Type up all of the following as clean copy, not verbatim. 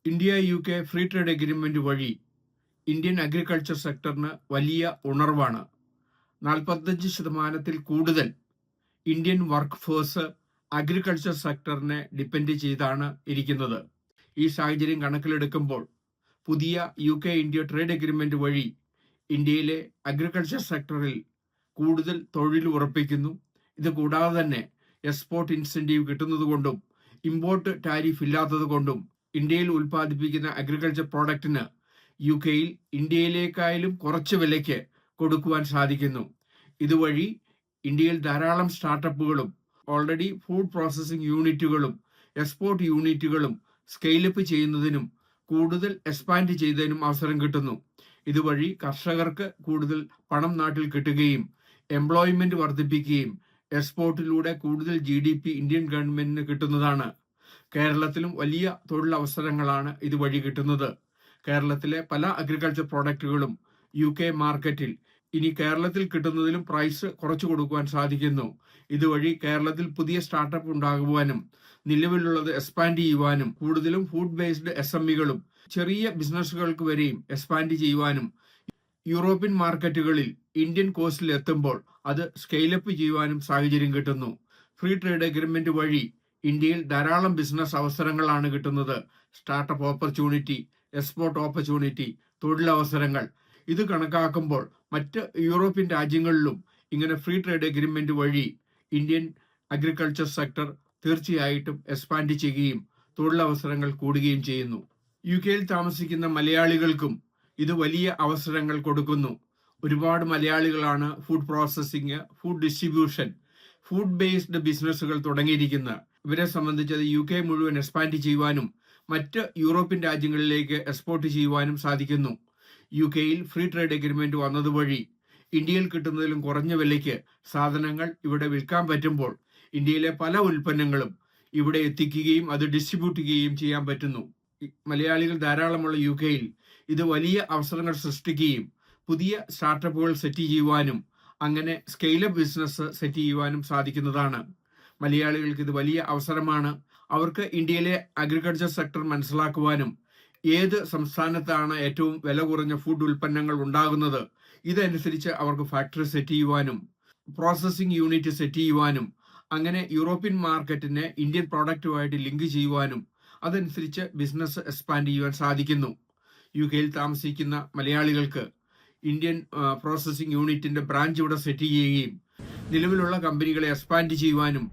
India U K free trade agreement വഴി Indian agriculture സെക്ടറിന് വലിയ ഉണർവാണ്. 45% കൂടുതൽ ഇന്ത്യൻ വർക്ക് ഫോഴ്സ് അഗ്രികൾച്ചർ സെക്ടറിനെ ഡിപ്പെൻഡ് ചെയ്താണ് ഇരിക്കുന്നത്. ഈ സാഹചര്യം കണക്കിലെടുക്കുമ്പോൾ പുതിയ U K India trade agreement വഴി ഇന്ത്യയിലെ അഗ്രികൾച്ചർ സെക്ടറിൽ കൂടുതൽ തൊഴിൽ ഉറപ്പിക്കുന്നു. ഇത് കൂടാതെ തന്നെ എക്സ്പോർട്ട് ഇൻസെന്റീവ് കിട്ടുന്നതുകൊണ്ടും ഇമ്പോർട്ട് ടാരിഫ് ഇല്ലാത്തതുകൊണ്ടും ഇന്ത്യയിൽ ഉൽപ്പാദിപ്പിക്കുന്ന അഗ്രികൾച്ചർ പ്രോഡക്റ്റിന് യു കെയിൽ ഇന്ത്യയിലേക്കായാലും കുറച്ച് വിലയ്ക്ക് കൊടുക്കുവാൻ സാധിക്കുന്നു. ഇതുവഴി ഇന്ത്യയിൽ ധാരാളം സ്റ്റാർട്ടപ്പുകളും ഓൾറെഡി ഫുഡ് പ്രോസസ്സിംഗ് യൂണിറ്റുകളും എക്സ്പോർട്ട് യൂണിറ്റുകളും സ്കെയിലപ്പ് ചെയ്യുന്നതിനും കൂടുതൽ എക്സ്പാൻഡ് ചെയ്തതിനും അവസരം കിട്ടുന്നു. ഇതുവഴി കർഷകർക്ക് കൂടുതൽ പണം നാട്ടിൽ കിട്ടുകയും എംപ്ലോയ്മെന്റ് വർദ്ധിപ്പിക്കുകയും എക്സ്പോർട്ടിലൂടെ കൂടുതൽ GDP ഇന്ത്യൻ ഗവൺമെന്റിന് കിട്ടുന്നതാണ്. കേരളത്തിലും വലിയ തൊഴിലവസരങ്ങളാണ് ഇതുവഴി കിട്ടുന്നത്. കേരളത്തിലെ പല അഗ്രികൾച്ചർ പ്രോഡക്റ്റുകളും യു കെ മാർക്കറ്റിൽ ഇനി കേരളത്തിൽ കിട്ടുന്നതിലും പ്രൈസ് കുറച്ചു കൊടുക്കുവാൻ സാധിക്കുന്നു. ഇതുവഴി കേരളത്തിൽ പുതിയ സ്റ്റാർട്ടപ്പ് ഉണ്ടാകുവാനും നിലവിലുള്ളത് എക്സ്പാൻഡ് ചെയ്യുവാനും കൂടുതലും ഫുഡ് ബേസ്ഡ് SMEകളും ചെറിയ ബിസിനസ്സുകൾക്ക് വരെയും എക്സ്പാൻഡ് ചെയ്യുവാനും യൂറോപ്യൻ മാർക്കറ്റുകളിൽ ഇന്ത്യൻ കോസ്റ്റിൽ എത്തുമ്പോൾ അത് സ്കെയിലപ്പ് ചെയ്യുവാനും സാഹചര്യം കിട്ടുന്നു. ഫ്രീ ട്രേഡ് എഗ്രിമെന്റ് വഴി ഇന്ത്യയിൽ ധാരാളം ബിസിനസ് അവസരങ്ങളാണ് കിട്ടുന്നത്. സ്റ്റാർട്ടപ്പ് ഓപ്പർച്യൂണിറ്റി, എക്സ്പോർട്ട് ഓപ്പർച്യൂണിറ്റി, തൊഴിലവസരങ്ങൾ. ഇത് കണക്കാക്കുമ്പോൾ മറ്റ് യൂറോപ്യൻ രാജ്യങ്ങളിലും ഇങ്ങനെ ഫ്രീ ട്രേഡ് എഗ്രിമെന്റ് വഴി ഇന്ത്യൻ അഗ്രികൾച്ചർ സെക്ടർ തീർച്ചയായിട്ടും എക്സ്പാൻഡ് ചെയ്യുകയും തൊഴിലവസരങ്ങൾ കൂടുകയും ചെയ്യുന്നു. യു കെയിൽ താമസിക്കുന്ന മലയാളികൾക്കും ഇത് വലിയ അവസരങ്ങൾ കൊടുക്കുന്നു. ഒരുപാട് മലയാളികളാണ് food processing, food distribution, food based ബിസിനസ്സുകൾ തുടങ്ങിയിരിക്കുന്നത്. ഇവരെ സംബന്ധിച്ച് യു കെ മുഴുവൻ എക്സ്പാൻഡ് ചെയ്യുവാനും മറ്റ് യൂറോപ്യൻ രാജ്യങ്ങളിലേക്ക് എക്സ്പോർട്ട് ചെയ്യുവാനും സാധിക്കുന്നു. യു കെയിൽ ഫ്രീ ട്രേഡ് എഗ്രിമെന്റ് വന്നതുവഴി ഇന്ത്യയിൽ കിട്ടുന്നതിലും കുറഞ്ഞ വിലയ്ക്ക് സാധനങ്ങൾ ഇവിടെ വിൽക്കാൻ പറ്റുമ്പോൾ ഇന്ത്യയിലെ പല ഉൽപ്പന്നങ്ങളും ഇവിടെ എത്തിക്കുകയും അത് ഡിസ്ട്രിബ്യൂട്ട് ചെയ്യുകയും ചെയ്യാൻ പറ്റുന്നു. മലയാളികൾ ധാരാളമുള്ള യു കെയിൽ ഇത് വലിയ അവസരങ്ങൾ സൃഷ്ടിക്കുകയും പുതിയ സ്റ്റാർട്ടപ്പുകൾ സെറ്റ് ചെയ്യുവാനും അങ്ങനെ സ്കെയിലപ്പ് ബിസിനസ് സെറ്റ് ചെയ്യുവാനും സാധിക്കുന്നതാണ്. മലയാളികൾക്ക് ഇത് വലിയ അവസരമാണ്. അവർക്ക് ഇന്ത്യയിലെ അഗ്രികൾച്ചർ സെക്ടർ മനസ്സിലാക്കുവാനും ഏത് സംസ്ഥാനത്താണ് ഏറ്റവും വില കുറഞ്ഞ ഫുഡ് ഉൽപ്പന്നങ്ങൾ ഉണ്ടാകുന്നത്, ഇതനുസരിച്ച് അവർക്ക് ഫാക്ടറി സെറ്റ് ചെയ്യുവാനും പ്രോസസ്സിംഗ് യൂണിറ്റ് സെറ്റ് ചെയ്യുവാനും അങ്ങനെ യൂറോപ്യൻ മാർക്കറ്റിനെ ഇന്ത്യൻ പ്രോഡക്റ്റുമായിട്ട് ലിങ്ക് ചെയ്യുവാനും അതനുസരിച്ച് ബിസിനസ് എക്സ്പാൻഡ് ചെയ്യുവാൻ സാധിക്കുന്നു. യു കെയിൽ താമസിക്കുന്ന മലയാളികൾക്ക് ഇന്ത്യൻ പ്രോസസ്സിംഗ് യൂണിറ്റിന്റെ ബ്രാഞ്ച് ഇവിടെ സെറ്റ് ചെയ്യുകയും നിലവിലുള്ള കമ്പനികളെ എക്സ്പാൻഡ് ചെയ്യുവാനും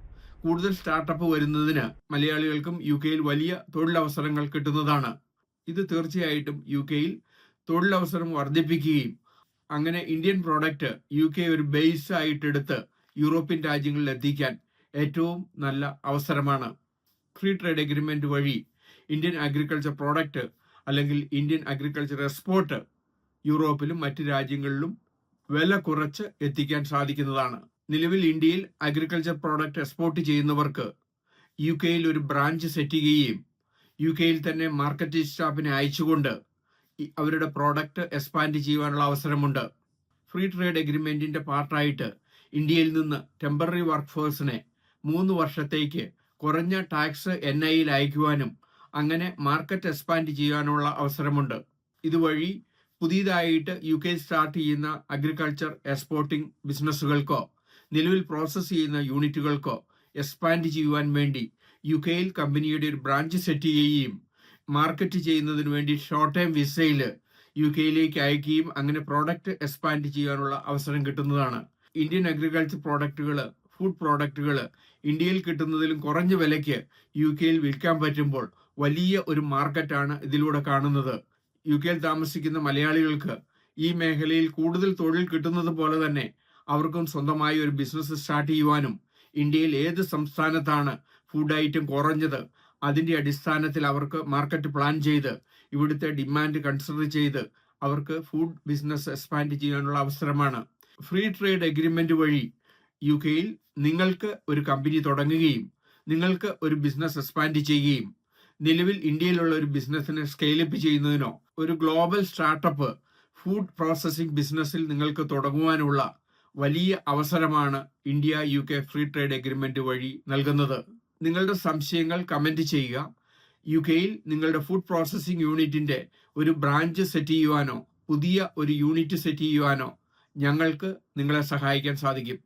കൂടുതൽ സ്റ്റാർട്ടപ്പ് വരുന്നതിന് മലയാളികൾക്കും യു കെയിൽ വലിയ തൊഴിലവസരങ്ങൾ കിട്ടുന്നതാണ്. ഇത് തീർച്ചയായിട്ടും യു കെയിൽ തൊഴിലവസരം വർദ്ധിപ്പിക്കുകയും അങ്ങനെ ഇന്ത്യൻ പ്രോഡക്റ്റ് യു കെ ഒരു ബേസ് ആയിട്ടെടുത്ത് യൂറോപ്യൻ രാജ്യങ്ങളിൽ എത്തിക്കാൻ ഏറ്റവും നല്ല അവസരമാണ്. ഫ്രീ ട്രേഡ് എഗ്രിമെന്റ് വഴി ഇന്ത്യൻ അഗ്രികൾച്ചർ പ്രോഡക്റ്റ് അല്ലെങ്കിൽ ഇന്ത്യൻ അഗ്രികൾച്ചർ എക്സ്പോർട്ട് യൂറോപ്പിലും മറ്റ് രാജ്യങ്ങളിലും വില കുറച്ച് എത്തിക്കാൻ സാധിക്കുന്നതാണ്. നിലവിൽ ഇന്ത്യയിൽ അഗ്രികൾച്ചർ പ്രോഡക്റ്റ് എക്സ്പോർട്ട് ചെയ്യുന്നവർക്ക് യു കെയിൽ ഒരു ബ്രാഞ്ച് സെറ്റ് ചെയ്യുകയും യു കെയിൽ തന്നെ മാർക്കറ്റിംഗ് സ്റ്റാഫിനെ അയച്ചുകൊണ്ട് അവരുടെ പ്രോഡക്റ്റ് എക്സ്പാൻഡ് ചെയ്യുവാനുള്ള അവസരമുണ്ട്. ഫ്രീ ട്രേഡ് എഗ്രിമെന്റിന്റെ പാർട്ടായിട്ട് ഇന്ത്യയിൽ നിന്ന് ടെമ്പററി വർക്ക് ഫോഴ്സിനെ 3 വർഷത്തേക്ക് കുറഞ്ഞ ടാക്സ് NIയിൽ അയക്കുവാനും അങ്ങനെ മാർക്കറ്റ് എക്സ്പാൻഡ് ചെയ്യാനുള്ള അവസരമുണ്ട്. ഇതുവഴി പുതിയതായിട്ട് യു കെ സ്റ്റാർട്ട് ചെയ്യുന്ന അഗ്രികൾച്ചർ എക്സ്പോർട്ടിംഗ് ബിസിനസ്സുകൾക്കോ നിലവിൽ പ്രോസസ് ചെയ്യുന്ന യൂണിറ്റുകൾക്കോ എക്സ്പാൻഡ് ചെയ്യുവാൻ വേണ്ടി യു കെയിൽ കമ്പനിയുടെ ഒരു ബ്രാഞ്ച് സെറ്റ് ചെയ്യുകയും മാർക്കറ്റ് ചെയ്യുന്നതിന് വേണ്ടി ഷോർട്ട് ടൈം വിസയിൽ യു കെയിലേക്ക് അയക്കുകയും അങ്ങനെ പ്രോഡക്റ്റ് എക്സ്പാൻഡ് ചെയ്യാനുള്ള അവസരം കിട്ടുന്നതാണ്. ഇന്ത്യൻ അഗ്രികൾച്ചർ പ്രോഡക്റ്റുകൾ, ഫുഡ് പ്രോഡക്റ്റുകൾ ഇന്ത്യയിൽ കിട്ടുന്നതിലും കുറഞ്ഞ വിലയ്ക്ക് യു കെയിൽ വിൽക്കാൻ പറ്റുമ്പോൾ വലിയ ഒരു മാർക്കറ്റാണ് ഇതിലൂടെ കാണുന്നത്. യു കെയിൽ താമസിക്കുന്ന മലയാളികൾക്ക് ഈ മേഖലയിൽ കൂടുതൽ തൊഴിൽ കിട്ടുന്നത് പോലെ തന്നെ അവർക്കും സ്വന്തമായി ഒരു ബിസിനസ് സ്റ്റാർട്ട് ചെയ്യുവാനും ഇന്ത്യയിൽ ഏത് സംസ്ഥാനത്താണ് ഫുഡ് ഐറ്റം കുറഞ്ഞത് അതിന്റെ അടിസ്ഥാനത്തിൽ അവർക്ക് മാർക്കറ്റ് പ്ലാൻ ചെയ്ത് ഇവിടുത്തെ ഡിമാൻഡ് കൺസിഡർ ചെയ്ത് അവർക്ക് ഫുഡ് ബിസിനസ് എക്സ്പാൻഡ് ചെയ്യാനുള്ള അവസരമാണ്. ഫ്രീ ട്രേഡ് എഗ്രിമെന്റ് വഴി യു കെയിൽ നിങ്ങൾക്ക് ഒരു കമ്പനി തുടങ്ങുകയും നിങ്ങൾക്ക് ഒരു ബിസിനസ് എക്സ്പാൻഡ് ചെയ്യുകയും നിലവിൽ ഇന്ത്യയിലുള്ള ഒരു ബിസിനസ്സിനെ സ്കെയിലപ്പ് ചെയ്യുന്നതിനോ ഒരു ഗ്ലോബൽ സ്റ്റാർട്ടപ്പ് ഫുഡ് പ്രോസസ്സിംഗ് ബിസിനസ്സിൽ നിങ്ങൾക്ക് തുടങ്ങുവാനുള്ള വലിയ അവസരമാണ് India U K free trade agreement വഴി നൽകുന്നത്. നിങ്ങളുടെ സംശയങ്ങൾ കമന്റ് ചെയ്യുക. യുകെയിൽ നിങ്ങളുടെ ഫുഡ് പ്രോസസ്സിംഗ് യൂണിറ്റിന്റെ ഒരു ബ്രാഞ്ച് സെറ്റ് ചെയ്യുവാനോ പുതിയ ഒരു യൂണിറ്റ് സെറ്റ് ചെയ്യുവാനോ ഞങ്ങൾക്ക് നിങ്ങളെ സഹായിക്കാൻ സാധിക്കും.